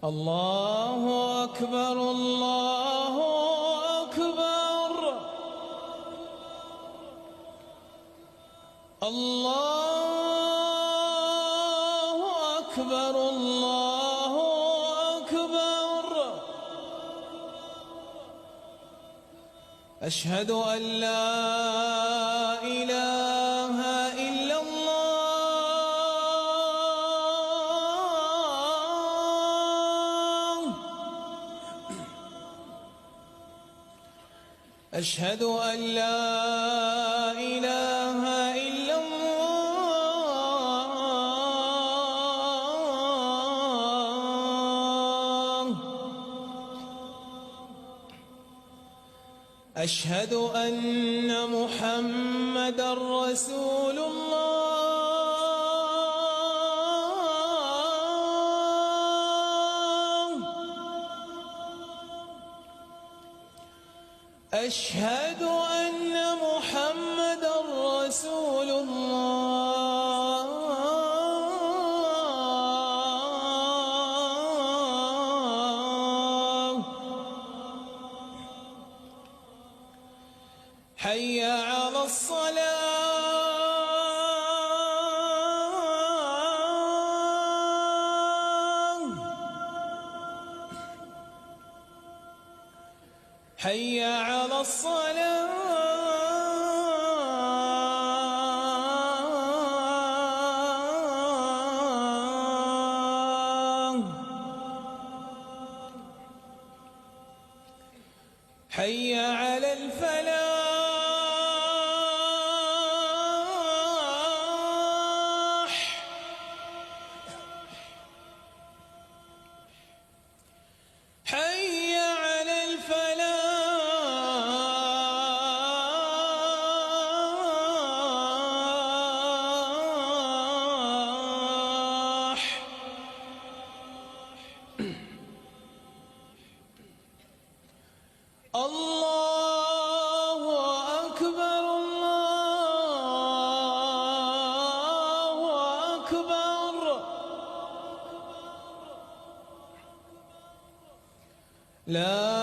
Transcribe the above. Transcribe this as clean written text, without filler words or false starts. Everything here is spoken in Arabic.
الله أكبر الله أكبر الله أكبر الله أكبر. أشهد أن لا إله إلا الله. أشهد أن لا إله إلا الله. أشهد أن محمدًا رسول الله. أشهد أن محمدًا رسول الله. حي على الصلاة. حي على الصلاة. حي على الفلاح. حي على الفلاح. الله أكبر الله أكبر. لا